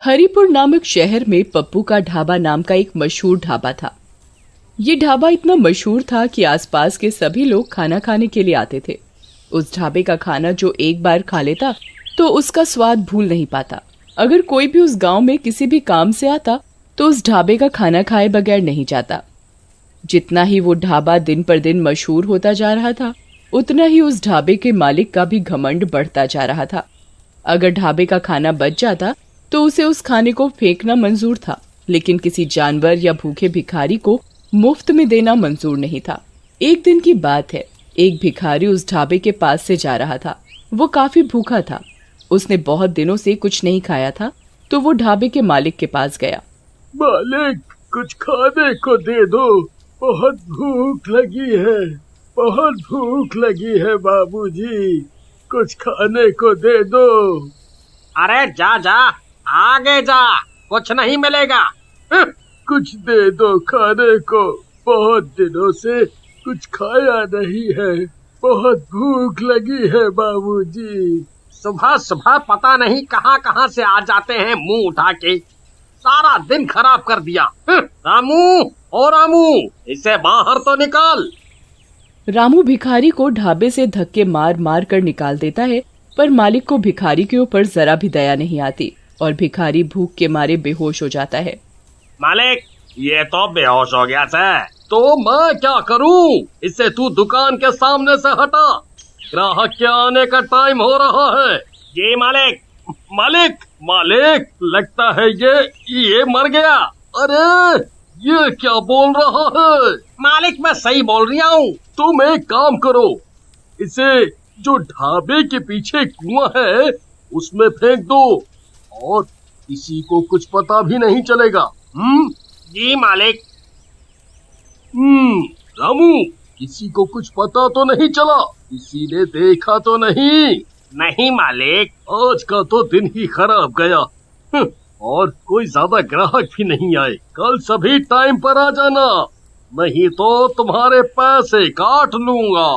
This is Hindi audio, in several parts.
हरिपुर नामक शहर में पप्पू का ढाबा नाम का एक मशहूर ढाबा था। ये ढाबा इतना मशहूर था कि आसपास के सभी लोग खाना खाने के लिए आते थे। उस ढाबे का खाना जो एक बार खा लेता तो उसका स्वाद भूल नहीं पाता। अगर कोई भी उस गांव में किसी भी काम से आता तो उस ढाबे का खाना खाए बगैर नहीं जाता। जितना ही वो ढाबा दिन पर दिन मशहूर होता जा रहा था, उतना ही उस ढाबे के मालिक का भी घमंड बढ़ता जा रहा था। अगर ढाबे का खाना बच जाता तो उसे उस खाने को फेंकना मंजूर था, लेकिन किसी जानवर या भूखे भिखारी को मुफ्त में देना मंजूर नहीं था। एक दिन की बात है, एक भिखारी उस ढाबे के पास से जा रहा था। वो काफी भूखा था। उसने बहुत दिनों से कुछ नहीं खाया था, तो वो ढाबे के मालिक के पास गया। मालिक, कुछ खाने को दे दो, बहुत भूख लगी है, बहुत भूख लगी है बाबूजी, कुछ खाने को दे दो। अरे जा जा, आगे जा, कुछ नहीं मिलेगा। कुछ दे दो खाने को, बहुत दिनों से कुछ खाया नहीं है, बहुत भूख लगी है बाबूजी। सुबह सुबह पता नहीं कहां कहां से आ जाते हैं मुंह उठा के, सारा दिन खराब कर दिया। रामू, ओ रामू, इसे बाहर तो निकाल। रामू भिखारी को ढाबे से धक्के मार मार कर निकाल देता है, पर मालिक को भिखारी के ऊपर जरा भी दया नहीं आती और भिखारी भूख के मारे बेहोश हो जाता है। मालिक, ये तो बेहोश हो गया है। तो मैं क्या करूं? इसे तू दुकान के सामने से हटा, ग्राहक के आने का टाइम हो रहा है। जी मालिक। मालिक, मालिक, लगता है ये मर गया। अरे ये क्या बोल रहा है? मालिक, मैं सही बोल रहा हूँ। तुम एक काम करो, इसे जो ढाबे के पीछे कुआं है उसमें फेंक दो और किसी को कुछ पता भी नहीं चलेगा। जी मालिक। रामू, किसी को कुछ पता तो नहीं चला? किसी ने देखा तो नहीं? नहीं मालिक। आज का तो दिन ही खराब गया। और कोई ज्यादा ग्राहक भी नहीं आए। कल सभी टाइम पर आ जाना, नहीं तो तुम्हारे पैसे काट लूंगा।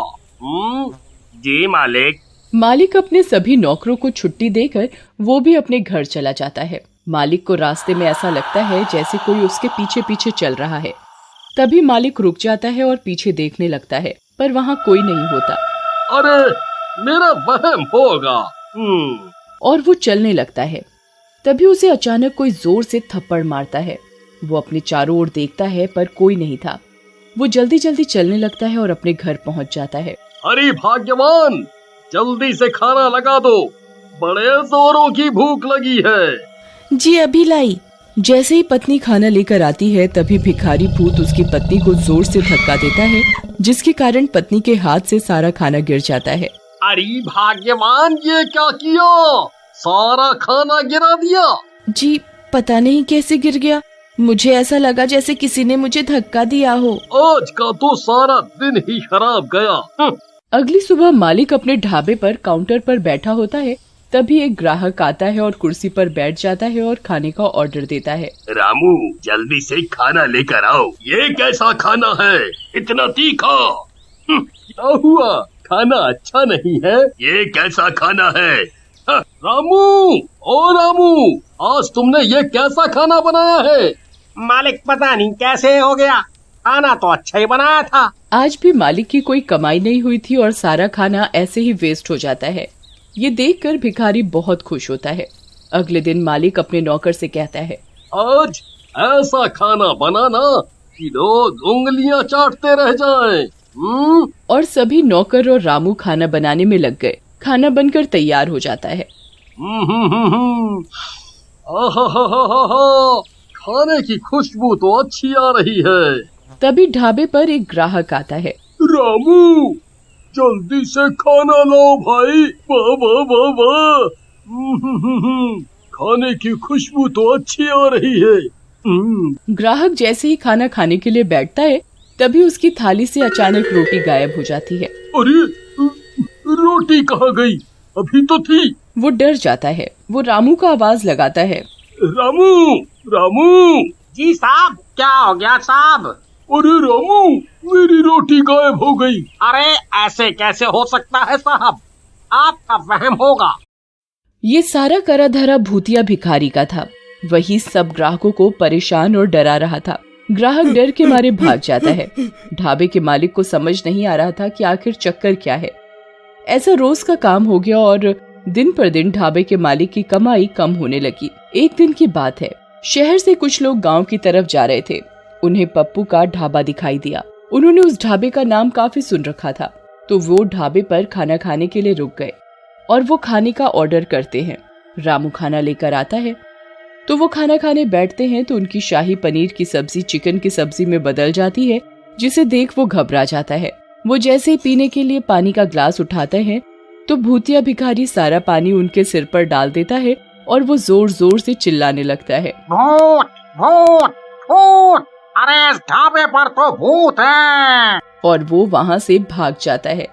जी मालिक। मालिक अपने सभी नौकरों को छुट्टी देकर वो भी अपने घर चला जाता है। मालिक को रास्ते में ऐसा लगता है जैसे कोई उसके पीछे पीछे चल रहा है। तभी मालिक रुक जाता है और पीछे देखने लगता है, पर वहाँ कोई नहीं होता। अरे मेरा वहम होगा। और वो चलने लगता है। तभी उसे अचानक कोई जोर से थप्पड़ मारता है। वो अपने चारों ओर देखता है, पर कोई नहीं था। वो जल्दी जल्दी चलने लगता है और अपने घर पहुँच जाता है। अरे भाग्यवान, जल्दी से खाना लगा दो, बड़े जोरों की भूख लगी है। जी अभी लाई। जैसे ही पत्नी खाना लेकर आती है, तभी भिखारी भूत उसकी पत्नी को जोर से धक्का देता है, जिसके कारण पत्नी के हाथ से सारा खाना गिर जाता है। अरे भाग्यवान, ये क्या किया? सारा खाना गिरा दिया। जी पता नहीं कैसे गिर गया, मुझे ऐसा लगा जैसे किसी ने मुझे धक्का दिया हो। आज का तो सारा दिन ही खराब गया। अगली सुबह मालिक अपने ढाबे पर काउंटर पर बैठा होता है। तभी एक ग्राहक आता है और कुर्सी पर बैठ जाता है और खाने का ऑर्डर देता है। रामू, जल्दी से खाना लेकर आओ। ये कैसा खाना है, इतना तीखा? क्या हुआ, खाना अच्छा नहीं है? ये कैसा खाना है? रामू, ओ रामू, आज तुमने ये कैसा खाना बनाया है? मालिक, पता नहीं कैसे हो गया, खाना तो अच्छा ही बनाया था। आज भी मालिक की कोई कमाई नहीं हुई थी और सारा खाना ऐसे ही वेस्ट हो जाता है। ये देखकर भिखारी बहुत खुश होता है। अगले दिन मालिक अपने नौकर से कहता है, आज ऐसा खाना बनाना कि लोग उंगलियां चाटते रह जाएं। और सभी नौकर और रामू खाना बनाने में लग गए। खाना बनकर तैयार हो जाता है। खाने की खुशबू तो अच्छी आ रही है। तभी ढाबे पर एक ग्राहक आता है। रामू, जल्दी से खाना लाओ भाई। वाह वाह वाह वाह, खाने की खुशबू तो अच्छी आ रही है। ग्राहक जैसे ही खाना खाने के लिए बैठता है, तभी उसकी थाली से अचानक रोटी गायब हो जाती है। अरे रोटी कहाँ गई? अभी तो थी। वो डर जाता है। वो रामू का आवाज लगाता है। रामू, रामू। जी साहब, क्या हो गया साहब? अरे रामू, मेरी रोटी गायब हो गई। अरे ऐसे कैसे हो सकता है साहब, आपका वहम होगा। ये सारा करा धरा भूतिया भिखारी का था। वही सब ग्राहकों को परेशान और डरा रहा था। ग्राहक डर के मारे भाग जाता है। ढाबे के मालिक को समझ नहीं आ रहा था कि आखिर चक्कर क्या है। ऐसा रोज का काम हो गया और दिन पर दिन ढाबे के मालिक की कमाई कम होने लगी। एक दिन की बात है, शहर से कुछ लोग गांव की तरफ जा रहे थे। उन्हें पप्पू का ढाबा दिखाई दिया। उन्होंने उस ढाबे का नाम काफी सुन रखा था, तो वो ढाबे पर खाना खाने के लिए रुक गए और वो खाने का ऑर्डर करते हैं। रामू खाना लेकर आता है तो वो खाना खाने बैठते हैं तो उनकी शाही पनीर की सब्जी चिकन की सब्जी में बदल जाती है, जिसे देख वो घबरा जाता है। वो जैसे ही पीने के लिए पानी का ग्लास उठाते हैं तो भूतिया भिखारी सारा पानी उनके सिर पर डाल देता है और वो जोर जोर से चिल्लाने लगता है, भूत भूत भूत, अरे इस ढाबे पर तो भूत है। और वो वहाँ से भाग जाता है।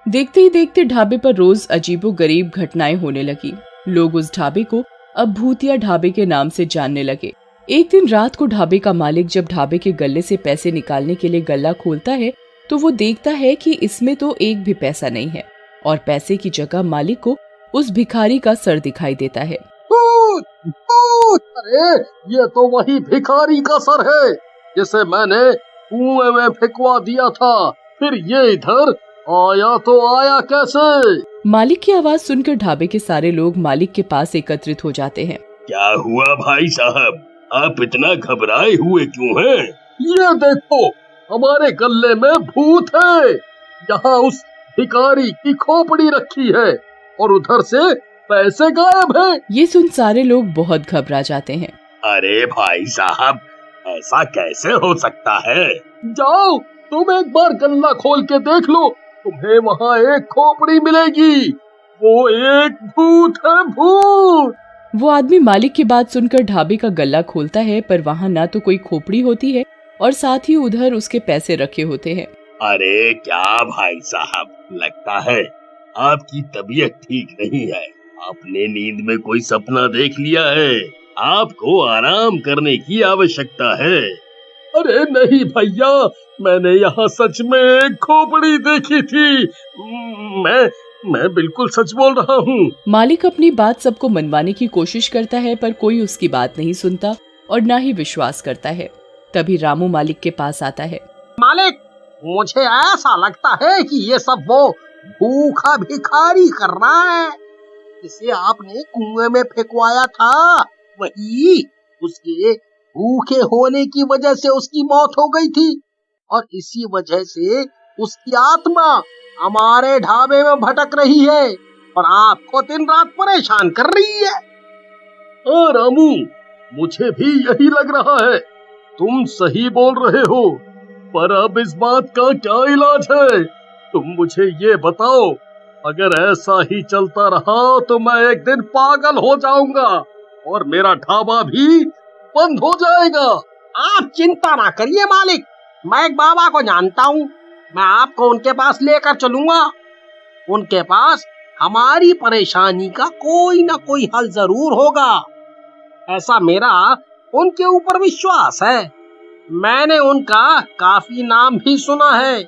देखते ही देखते ढाबे पर रोज अजीबोगरीब घटनाएं होने लगी। लोग उस ढाबे को अब भूतिया ढाबे के नाम से जानने लगे। एक दिन रात को ढाबे का मालिक जब ढाबे के गल्ले से पैसे निकालने के लिए गल्ला खोलता है तो वो देखता है कि इसमें तो एक भी पैसा नहीं है और पैसे की जगह मालिक को उस भिखारी का सर दिखाई देता है। भूत भूत, अरे ये तो वही भिखारी का सर है जिसे मैंने कुएं में फेंकवा दिया था। फिर ये इधर आया तो आया कैसे? मालिक की आवाज सुनकर ढाबे के सारे लोग मालिक के पास एकत्रित हो जाते हैं। क्या हुआ भाई साहब, आप इतना घबराए हुए क्यों हैं? ये देखो, हमारे गल्ले में भूत है। यहाँ उस भिखारी की खोपड़ी रखी है और उधर से पैसे गायब हैं। ये सुन सारे लोग बहुत घबरा जाते हैं। अरे भाई साहब, ऐसा कैसे हो सकता है? जाओ, तुम एक बार गल्ला खोल के देख लो, तुम्हें वहाँ एक खोपड़ी मिलेगी। वो एक भूत है, भूत। वो आदमी मालिक की बात सुनकर ढाबे का गल्ला खोलता है, पर वहाँ ना तो कोई खोपड़ी होती है और साथ ही उधर उसके पैसे रखे होते हैं। अरे क्या भाई साहब, लगता है आपकी तबीयत ठीक नहीं है। आपने नींद में कोई सपना देख लिया है। आपको आराम करने की आवश्यकता है। अरे नहीं भैया, मैंने यहाँ सच में एक खोपड़ी देखी थी। मैं बिल्कुल सच बोल रहा हूँ। मालिक अपनी बात सबको मनवाने की कोशिश करता है, पर कोई उसकी बात नहीं सुनता और ना ही विश्वास करता है। तभी रामू मालिक के पास आता है। मालिक, मुझे ऐसा लगता है कि ये सब वो भूखा भिखारी कर रहा है जिसे आपने कुएं में फेंकवाया था। वही उसके भूखे होने की वजह से उसकी मौत हो गई थी और इसी वजह से उसकी आत्मा हमारे ढाबे में भटक रही है और आपको दिन रात परेशान कर रही है। रामू, मुझे भी यही लग रहा है। तुम सही बोल रहे हो, पर अब इस बात का क्या इलाज है? तुम मुझे ये बताओ। अगर ऐसा ही चलता रहा तो मैं एक दिन पागल हो जाऊंगा और मेरा ढाबा भी बंद हो जाएगा। आप चिंता ना करिए मालिक, मैं एक बाबा को जानता हूँ। मैं आपको उनके पास लेकर चलूंगा। उनके पास हमारी परेशानी का कोई ना कोई हल जरूर होगा। ऐसा मेरा उनके ऊपर विश्वास है। मैंने उनका काफी नाम भी सुना है।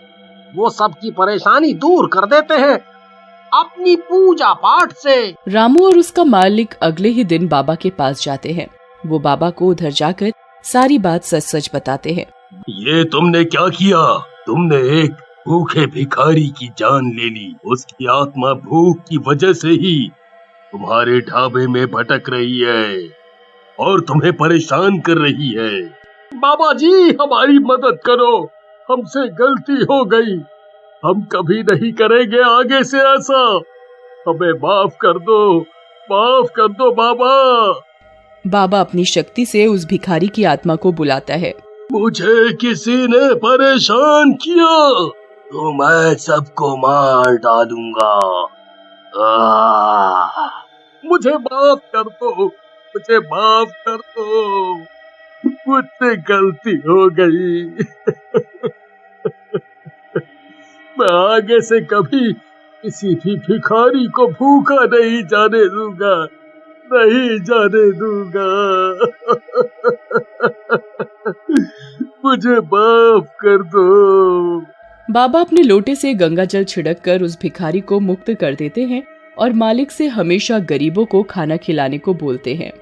वो सबकी परेशानी दूर कर देते हैं अपनी पूजा पाठ से। रामू और उसका मालिक अगले ही दिन बाबा के पास जाते हैं। वो बाबा को उधर जाकर सारी बात सच सच बताते हैं। ये तुमने क्या किया? तुमने एक भूखे भिखारी की जान ले ली। उसकी आत्मा भूख की वजह से ही तुम्हारे ढाबे में भटक रही है और तुम्हें परेशान कर रही है। बाबा जी, हमारी मदद करो, हमसे गलती हो गई। हम कभी नहीं करेंगे आगे से ऐसा। हमें माफ कर दो बाबा। बाबा अपनी शक्ति से उस भिखारी की आत्मा को बुलाता है। मुझे किसी ने परेशान किया तो मैं सबको मार डालूंगा। मुझे माफ कर दो, मुझसे गलती हो गई। मैं आगे से कभी किसी भी भिखारी को भूखा नहीं जाने दूंगा। मुझे माफ कर दो। बाबा अपने लोटे से गंगा जल छिड़ककर उस भिखारी को मुक्त कर देते हैं और मालिक से हमेशा गरीबों को खाना खिलाने को बोलते हैं।